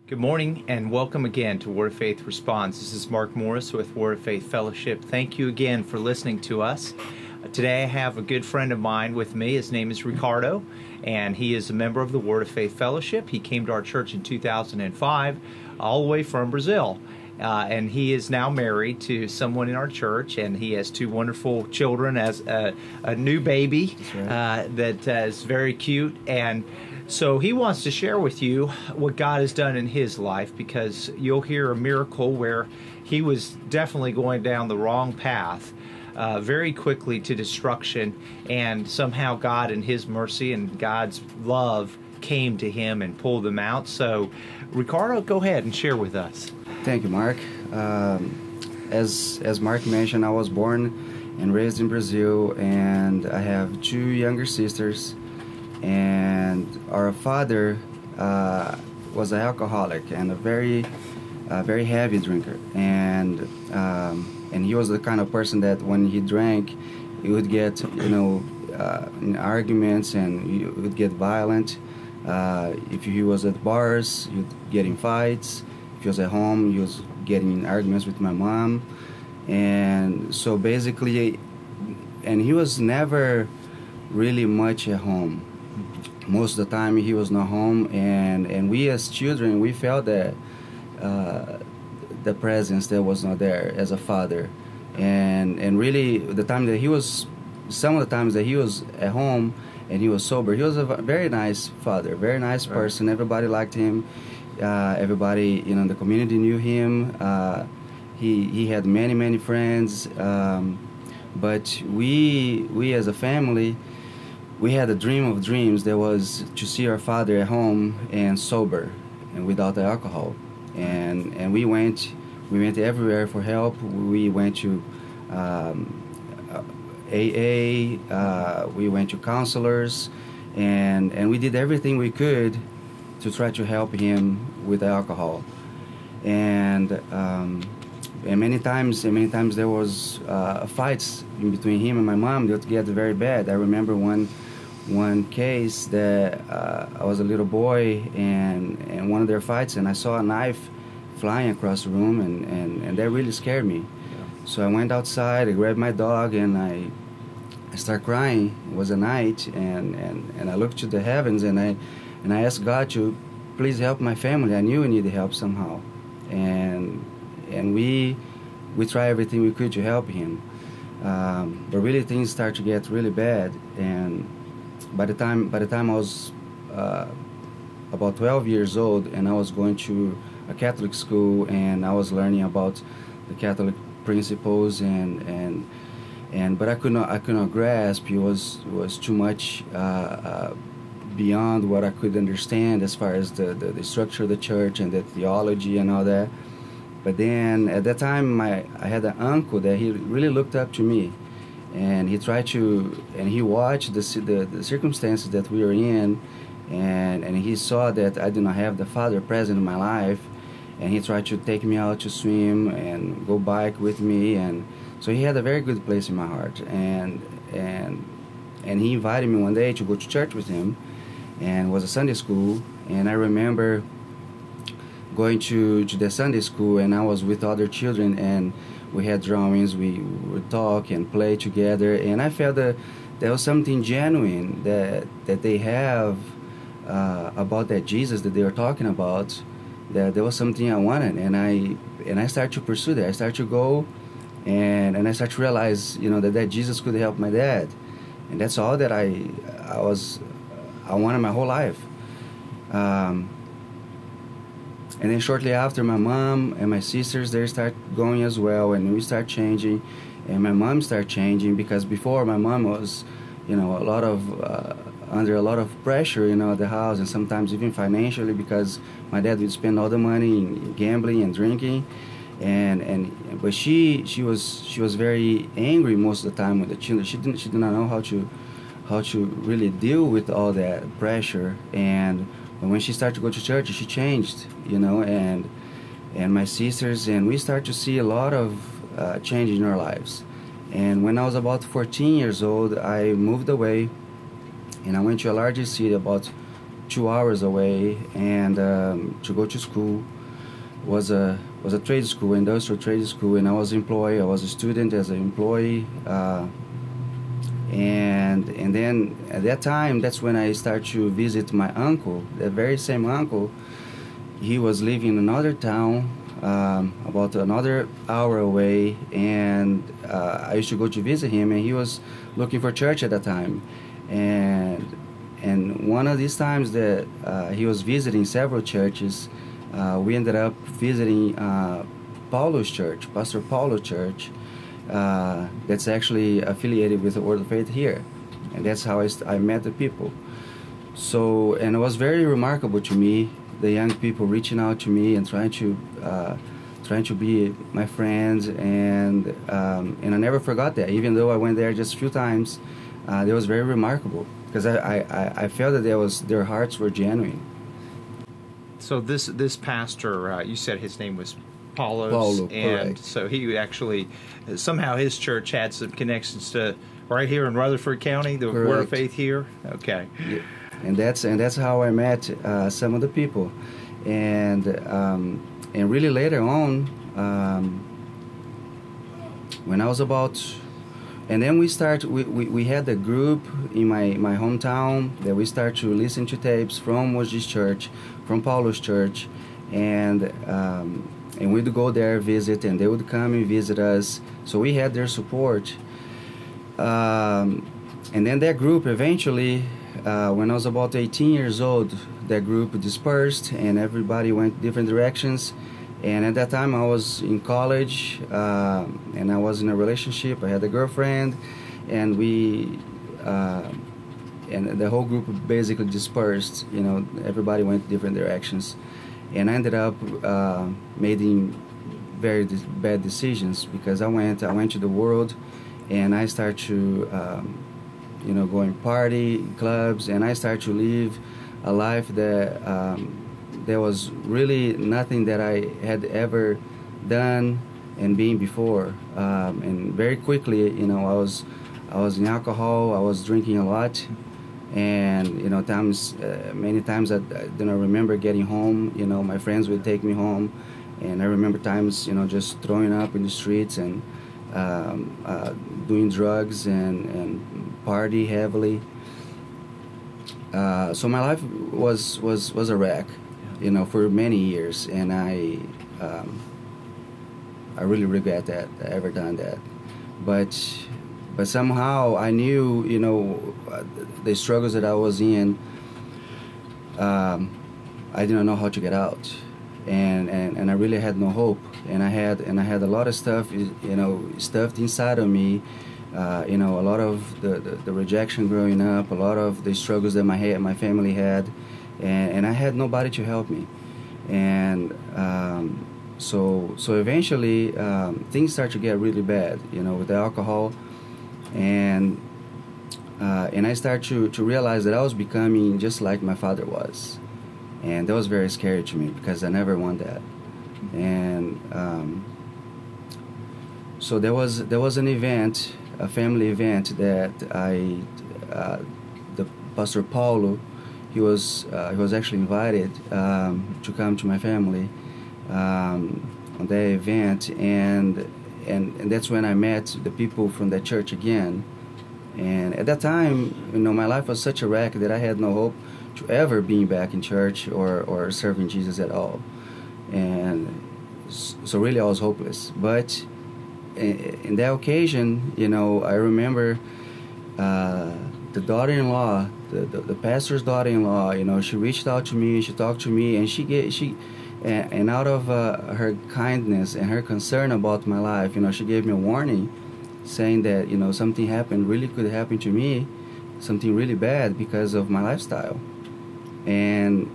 Good morning and welcome again to Word of Faith Response. This is Mark Morris with Word of Faith Fellowship. Thank you again for listening to us. Today I have a good friend of mine with me. His name is Ricardo, and he is a member of the Word of Faith Fellowship. He came to our church in 2005, all the way from Brazil. And he is now married to someone in our church, and he has two wonderful children as a new baby. That's right. That is very cute. And so he wants to share with you what God has done in his life, because you'll hear a miracle where he was definitely going down the wrong path very quickly to destruction, and somehow God in his mercy and God's love came to him and pulled him out. So Ricardo, go ahead and share with us. Thank you, Mark. As Mark mentioned, I was born and raised in Brazil, and I have two younger sisters. And our father was an alcoholic and a very heavy drinker, and he was the kind of person that when he drank, he would get in arguments, and he would get violent. If he was at bars, he would get in fights. If he was at home, he was getting in arguments with my mom, and so basically, and he was never really much at home. Most of the time he was not home, and we as children, we felt that the presence that was not there as a father, and really some of the times that he was at home and he was sober, he was a very nice father, very nice person. Everybody liked him. Everybody in the community knew him. He had many friends, but we as a family, we had a dream of dreams that was to see our father at home and sober and without the alcohol. And we went everywhere for help. We went to AA, we went to counselors, and we did everything we could to try to help him with the alcohol. And many times there was fights in between him and my mom that get very bad. I remember one case that I was a little boy, and one of their fights, and I saw a knife flying across the room, and that really scared me. Yeah. So I went outside, I grabbed my dog, and I started crying. It was a night, and I looked to the heavens, and I asked God to please help my family. I knew we needed help somehow, and we tried everything we could to help him. But really things started to get really bad, and by the time I was about 12 years old, and I was going to a Catholic school, and I was learning about the Catholic principles, but I could not grasp. It was too much beyond what I could understand as far as the structure of the church and the theology and all that. But then at that time, I had an uncle that he really looked up to me, and he watched the circumstances that we were in, and he saw that I did not have the father present in my life, and he tried to take me out to swim and go bike with me, and so he had a very good place in my heart, and he invited me one day to go to church with him, and it was a Sunday school, and I remember going to the Sunday school, and I was with other children, and we had drawings, we would talk and play together, and I felt that there was something genuine that they have about that Jesus that they were talking about, that there was something I wanted, and I started to pursue that. I started to go, and I started to realize, that Jesus could help my dad, and that's all that I wanted my whole life. And then shortly after, my mom and my sisters, they start going as well, and we start changing, and my mom started changing, because before my mom was, under a lot of pressure, at the house, and sometimes even financially, because my dad would spend all the money in gambling and drinking, but she was very angry most of the time with the children. She did not know how to really deal with all that pressure, and when she started to go to church, she changed, and my sisters, and we started to see a lot of change in our lives. And when I was about 14 years old, I moved away, and I went to a larger city, about 2 hours away, and to go to school. Was a trade school, industrial trade school, and I was employed. I was a student as an employee, and then at that time, that's when I started to visit my uncle. That very same uncle, he was living in another town, about another hour away, and I used to go to visit him, and he was looking for church at that time, and one of these times that he was visiting several churches, we ended up visiting Paulo's church, Pastor Paulo's church, that's actually affiliated with the Word of Faith here, and that's how I met the people. So, and it was very remarkable to me, the young people reaching out to me and trying to be my friends, and I never forgot that. Even though I went there just a few times, it was very remarkable because I felt that their hearts were genuine. So this pastor, you said his name was Paulo, and correct. So he actually, somehow his church had some connections to right here in Rutherford County, the Correct. Word of Faith here. Okay, Yeah. And that's how I met some of the people, and really later on, when I was about, and then we had a group in my hometown that we started to listen to tapes from Moses Church, from Paulo's church, and we'd go there visit, and they would come and visit us. So we had their support, and then that group eventually, when I was about 18 years old, that group dispersed and everybody went different directions. And at that time I was in college, and I was in a relationship. I had a girlfriend, and and the whole group basically dispersed. Everybody went different directions, and I ended up making very bad decisions because I went to the world, and I started to going party clubs, and I started to live a life that there was really nothing that I had ever done and been before, and very quickly, I was in alcohol. I was drinking a lot, and many times I don't remember getting home. My friends would take me home, and I remember times just throwing up in the streets and doing drugs and party heavily. So my life was a wreck, for many years, and I really regret that I ever done that. But somehow I knew, the struggles that I was in. I didn't know how to get out, and I really had no hope. And I had a lot of stuff, stuffed inside of me. A lot of the rejection growing up, a lot of the struggles that my family had, and I had nobody to help me. And so eventually things start to get really bad, with the alcohol, and I started to realize that I was becoming just like my father was, and that was very scary to me because I never want that. And so there was an event, a family event that the Pastor Paulo, he was actually invited to come to my family on that event, and that's when I met the people from that church again. And at that time, my life was such a wreck that I had no hope to ever being back in church or serving Jesus at all. And so really I was hopeless. But in that occasion, I remember the daughter-in-law, the pastor's daughter-in-law, she reached out to me, she talked to me, and and out of her kindness and her concern about my life, she gave me a warning, saying that something really could happen to me, something really bad because of my lifestyle. And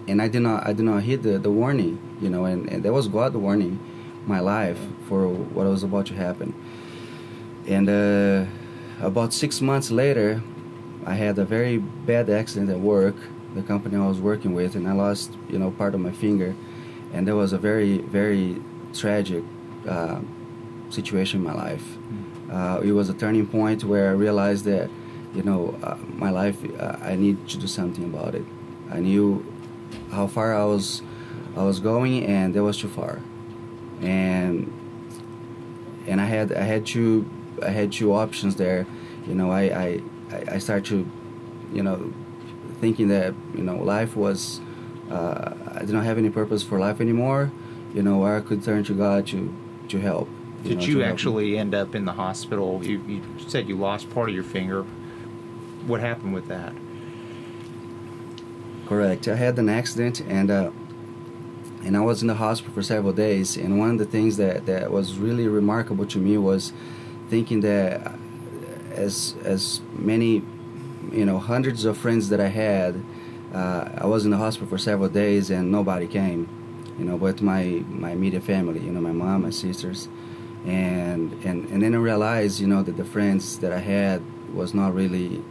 I did not heed the warning, and that was God warning my life for what was about to happen. And about 6 months later, I had a very bad accident at work, the company I was working with, and I lost part of my finger, and that was a very, very tragic situation in my life. It was a turning point where I realized that my life, I need to do something about it. I knew how far I was going, and that was too far. And I had two options there. I started to, thinking that life was, I didn't have any purpose for life anymore. Where I could turn to God to help. Did you actually end up in the hospital? You said you lost part of your finger. What happened with that? Correct. I had an accident, and I was in the hospital for several days. And one of the things that was really remarkable to me was thinking that as many, hundreds of friends that I had, I was in the hospital for several days and nobody came, but my immediate family, my mom, my sisters, and then I realized, that the friends that I had was not really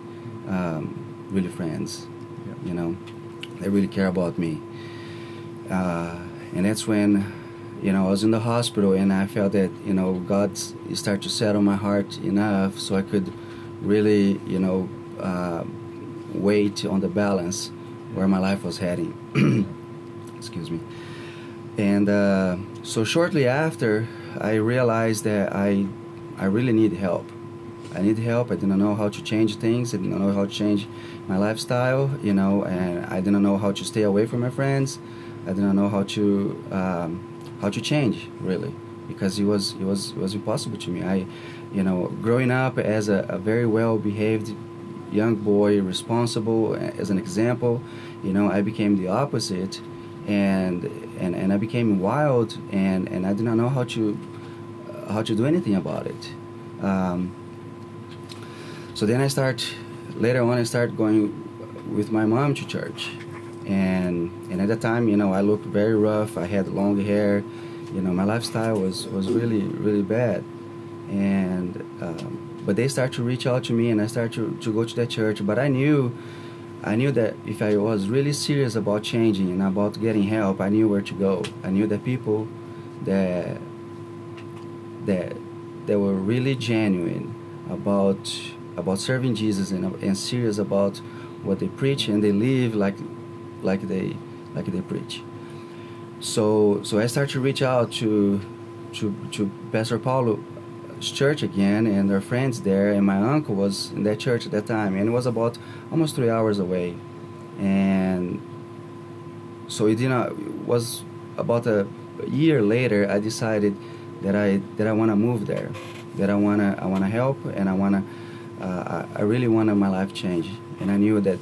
friends. Yeah. They really care about me. And that's when, I was in the hospital, and I felt that, God started to settle my heart enough so I could really, weight on the balance where my life was heading. Excuse me. And so shortly after, I realized that I really need help. I need help. I didn't know how to change things. I didn't know how to change my lifestyle, and I didn't know how to stay away from my friends. I didn't know how to change, really, because it was impossible to me. Growing up as a very well-behaved young boy, responsible as an example, I became the opposite, and I became wild, and I did not know how to do anything about it. So then later on I started going with my mom to church, and at that time, I looked very rough. I had long hair, my lifestyle was really, really bad, and but they started to reach out to me, and I started to go to that church. But I knew that if I was really serious about changing and about getting help, I knew where to go. I knew that people that were really genuine about serving Jesus and serious about what they preach, and they live like they preach. So I started to reach out to Pastor Paulo's church again, and their friends there, and my uncle was in that church at that time, and it was about almost 3 hours away. And so it was about a year later, I decided that I want to move there, that I want to help, and I really wanted my life changed, and I knew that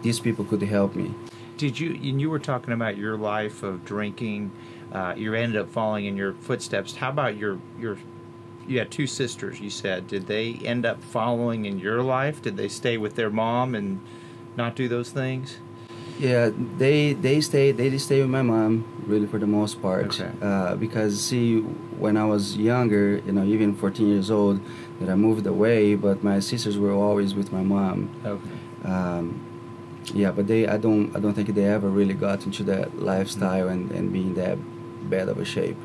these people could help me. Did you? And you were talking about your life of drinking. You ended up following in your footsteps. How about your? You had two sisters, you said. Did they end up following in your life? Did they stay with their mom and not do those things? Yeah, they stayed with my mom, really, for the most part. Okay. Because, see, when I was younger, even 14 years old, that I moved away, but my sisters were always with my mom. Okay. Yeah, but I don't think they ever really got into that lifestyle and being that bad of a shape.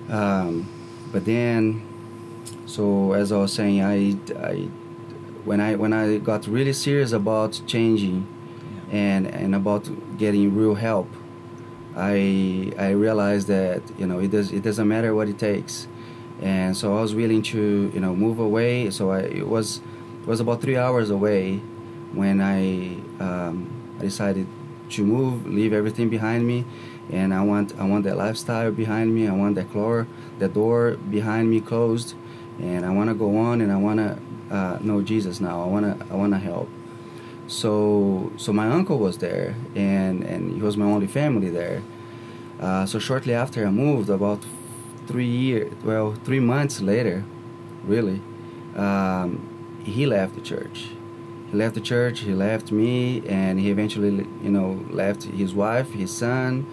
But then, so as I was saying, when I got really serious about changing, and about getting real help, I realized that it doesn't matter what it takes, and so I was willing to move away. So it was about 3 hours away when I decided to move, leave everything behind me, and I want that lifestyle behind me. I want that door behind me closed, and I want to go on, and I want to know Jesus now. I want to help. So my uncle was there, and he was my only family there. So shortly after I moved, about 3 months later, really, he left the church. He left the church, he left me, and he eventually, left his wife, his son.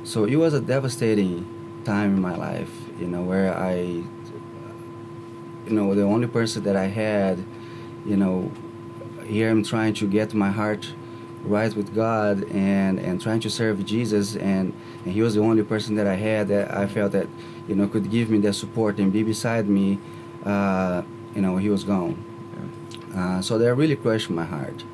So it was a devastating time in my life, where I, the only person that I had, here I'm trying to get my heart right with God and trying to serve Jesus, and he was the only person that I had that I felt that, could give me that support and be beside me. He was gone. So that really crushed my heart.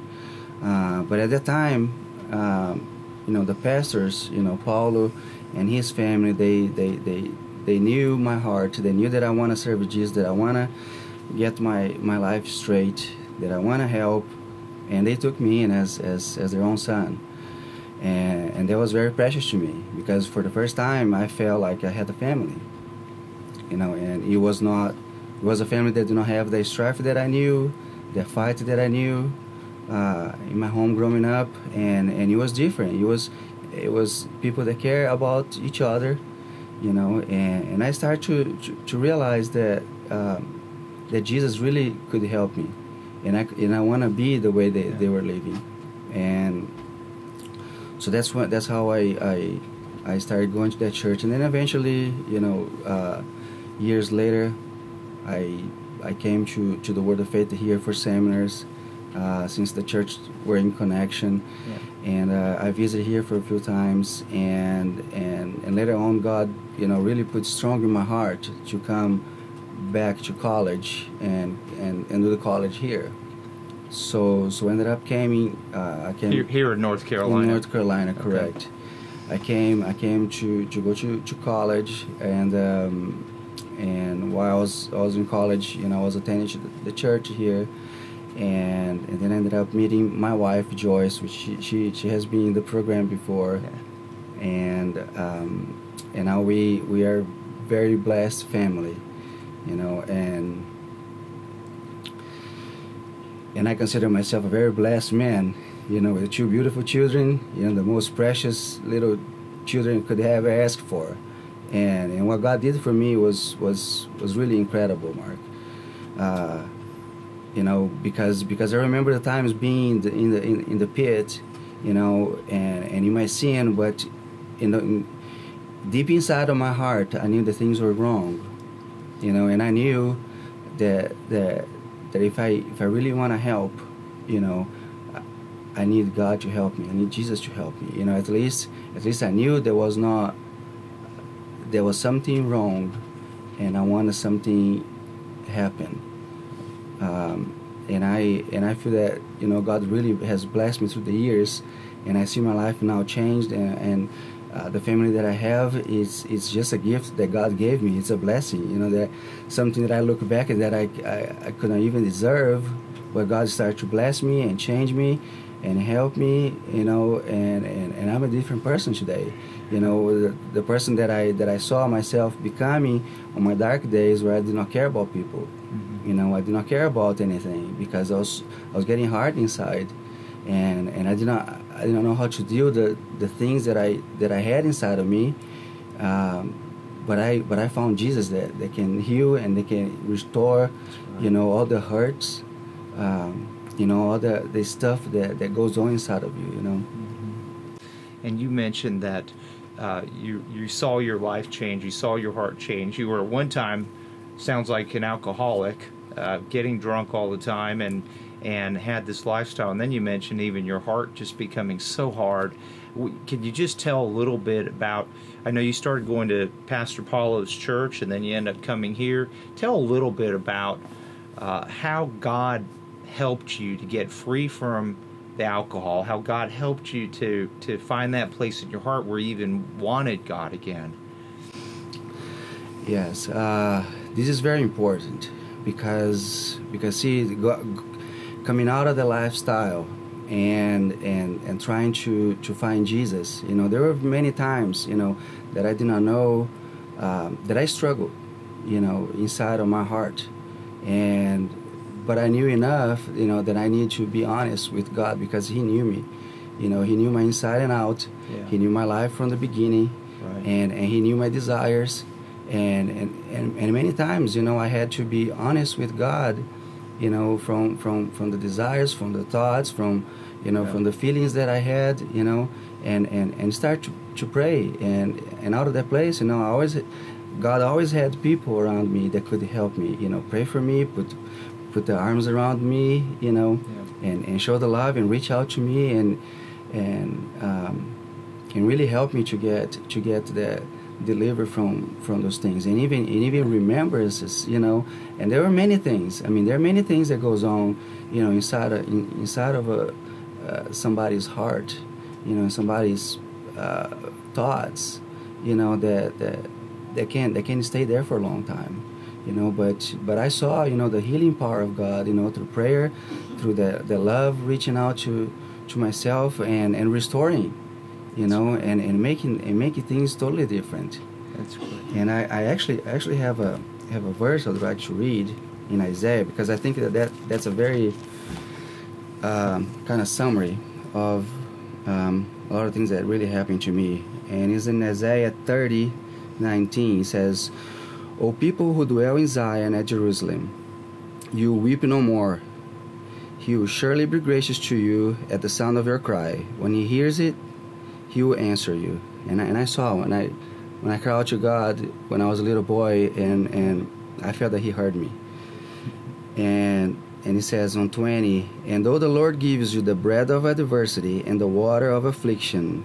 But at that time, the pastors, Paulo and his family, they knew my heart. They knew that I want to serve Jesus, that I want to get my life straight, that I want to help, and they took me in as their own son. And that was very precious to me, because for the first time I felt like I had a family, and it was a family that did not have the strife that I knew, the fight that I knew in my home growing up, and it was different. It was people that care about each other, and I started to realize that Jesus really could help me, and I want to be the way they were living. And so that's how I started going to that church. And then eventually, years later, I came to the Word of Faith here for seminars, since the church were in connection. Yeah. And I visited here for a few times, and later on God really put strong in my heart to come back to college and do the college here. So I ended up I came here in North Carolina. In North Carolina, correct. Okay. I came to go to college, and while I was in college, I was attending the church here, and then I ended up meeting my wife Joyce, which she has been in the program before, yeah. And now we are very blessed family, and I consider myself a very blessed man, with 2 beautiful children, the most precious little children could have asked for. And what God did for me was really incredible, Mark. Because I remember the times being in the pit, and in my sin, but deep inside of my heart, I knew that things were wrong, and I knew that if I really want to help, I need God to help me. I need Jesus to help me. At least I knew there was something wrong, and I wanted something happen. And I feel that God really has blessed me through the years, and I see my life now changed, and the family that I have is just a gift that God gave me. It's a blessing, that something that I look back at that I could not even deserve, but God started to bless me and change me and help me, and I'm a different person today. The person that I saw myself becoming on my dark days, where I did not care about people. Mm-hmm. I did not care about anything, because I was getting hard inside, and I did not know how to deal the things that I had inside of me. But I found Jesus that can heal and that can restore, right. All the hurts, all the stuff that goes on inside of you, Mm-hmm. And you mentioned that you saw your life change, you saw your heart change. You were at one time, sounds like an alcoholic, getting drunk all the time, and had this lifestyle. And then you mentioned even your heart just becoming so hard. Can you just tell a little bit about, I know you started going to Pastor Paulo's church, and then you end up coming here. Tell a little bit about how God helped you to get free from the alcohol, how God helped you to find that place in your heart where you even wanted God again. Yes, this is very important, because see, coming out of the lifestyle and trying to find Jesus, there were many times, that I did not know, that I struggled, inside of my heart, but I knew enough, that I need to be honest with God, because He knew me, He knew my inside and out. Yeah. He knew my life from the beginning, right. and He knew my desires, and many times, I had to be honest with God, from the desires, from the thoughts, from from the feelings that I had, and start to pray, and out of that place, God always had people around me that could help me, pray for me, put their arms around me, and show the love and reach out to me and really help me to get delivered from those things, and even remembers us, and there are many things. I mean, there are many things that goes on, inside of somebody's heart, somebody's thoughts, that can stay there for a long time, but I saw, the healing power of God, through prayer, through the love reaching out to myself and restoring, and making things totally different. That's good. And I actually have a verse I'd like to read in Isaiah, because I think that's a very kind of summary of a lot of things that really happened to me. And it's in Isaiah 30:19. It says, "O people who dwell in Zion at Jerusalem, you weep no more. He will surely be gracious to you at the sound of your cry. When he hears it, he will answer you." And I saw when I cried out to God when I was a little boy, and I felt that he heard me. And it says on 20, "And though the Lord gives you the bread of adversity and the water of affliction,"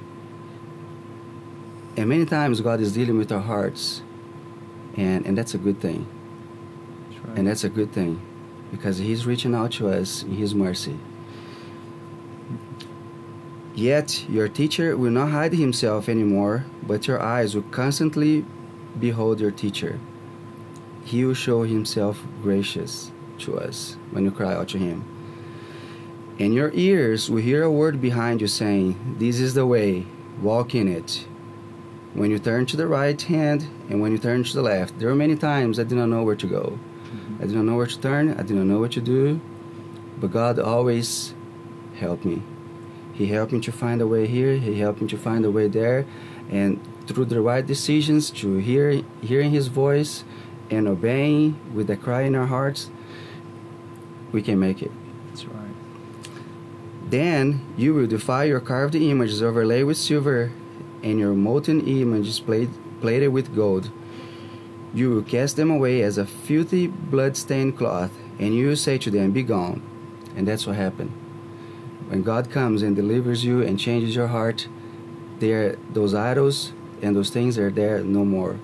and many times God is dealing with our hearts, and that's a good thing. That's right. And that's a good thing, because he's reaching out to us in his mercy. "Yet your teacher will not hide himself anymore, but your eyes will constantly behold your teacher. He will show himself gracious to us when you cry out to him. And your ears will hear a word behind you saying, 'This is the way, walk in it.' When you turn to the right hand and when you turn to the left." There were many times I did not know where to go. I did not know where to turn. I did not know what to do. But God always helped me. He helped me to find a way here. He helped me to find a way there. And through the right decisions, to hearing his voice and obeying with the cry in our hearts, we can make it. That's right. "Then you will defile your carved images overlaid with silver and your molten images plated with gold. You will cast them away as a filthy blood-stained cloth, and you will say to them, 'Be gone.'" And that's what happened. When God comes and delivers you and changes your heart, those idols and those things are there no more.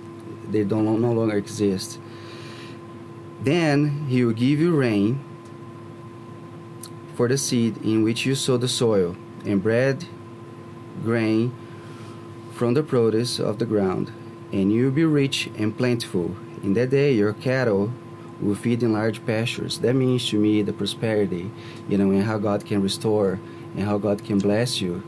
They no longer exist. "Then he will give you rain for the seed in which you sow the soil, and bread, grain from the produce of the ground, and you will be rich and plentiful. In that day your cattle will feed in large pastures." That means to me the prosperity, and how God can restore and how God can bless you,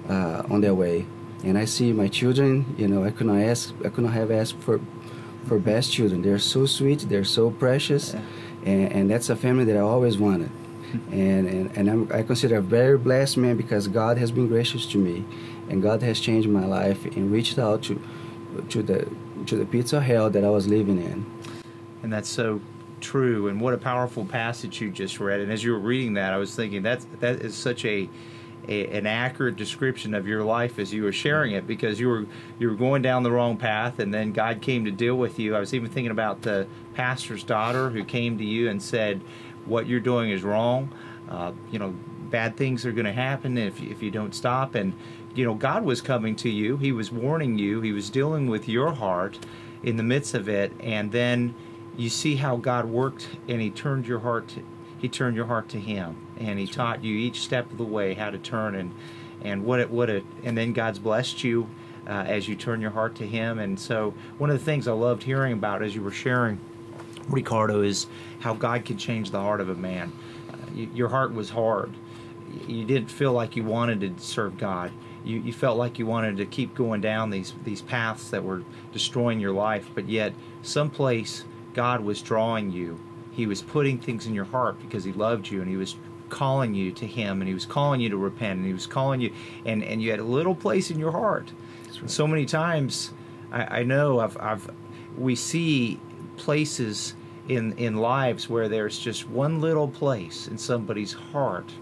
on their way. And I see my children, I could not have asked for best children. They're so sweet, they're so precious, and that's a family that I always wanted. And I consider a very blessed man, because God has been gracious to me, and God has changed my life and reached out to the pits of hell that I was living in. And that's so true. And what a powerful passage you just read. And as you were reading that, I was thinking that is such an accurate description of your life as you were sharing it, because you were going down the wrong path, and then God came to deal with you. I was even thinking about the pastor's daughter who came to you and said, "What you're doing is wrong. Bad things are going to happen if you don't stop." And God was coming to you. He was warning you. He was dealing with your heart in the midst of it. And then you see how God worked, and He turned your heart to Him, and He taught you each step of the way how to turn, and then God's blessed you as you turn your heart to Him. And so one of the things I loved hearing about as you were sharing, Ricardo, is how God can change the heart of a man. Your heart was hard. You didn't feel like you wanted to serve God. You felt like you wanted to keep going down these paths that were destroying your life, but yet someplace God was drawing you. He was putting things in your heart because He loved you, and He was calling you to Him, and He was calling you to repent, and He was calling you, and you had a little place in your heart. That's right. So many times, I know we see places in lives where there's just one little place in somebody's heart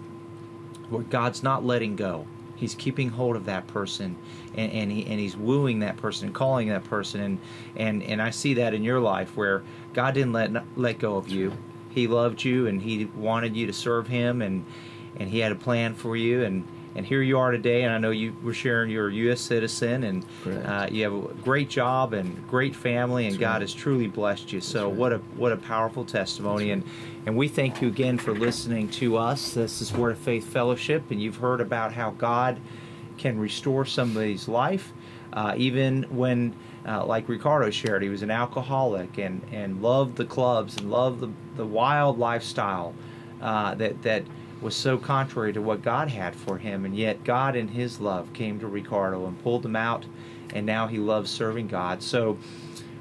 where God's not letting go. He's keeping hold of that person, and he's wooing that person and calling that person, and I see that in your life where God didn't let go of you. He loved you, and He wanted you to serve Him, and He had a plan for you, and And here you are today, and I know you were sharing you're a U.S. citizen, and you have a great job and great family, and God has truly blessed you. So what a powerful testimony. And we thank you again for listening to us. This is Word of Faith Fellowship, and you've heard about how God can restore somebody's life, even when, like Ricardo shared, he was an alcoholic and loved the clubs and loved the wild lifestyle that was so contrary to what God had for him, and yet God in his love came to Ricardo and pulled him out, and now he loves serving God. So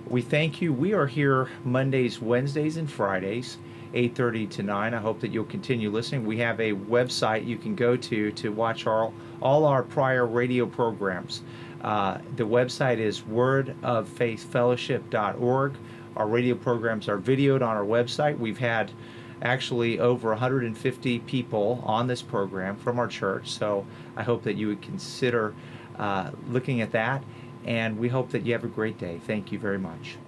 we thank you. We are here Mondays, Wednesdays, and Fridays, 8:30 to 9. I hope that you'll continue listening. We have a website you can go to watch all our prior radio programs. The website is wordoffaithfellowship.org. Our radio programs are videoed on our website. We've had actually over 150 people on this program from our church, so I hope that you would consider looking at that, and we hope that you have a great day. Thank you very much.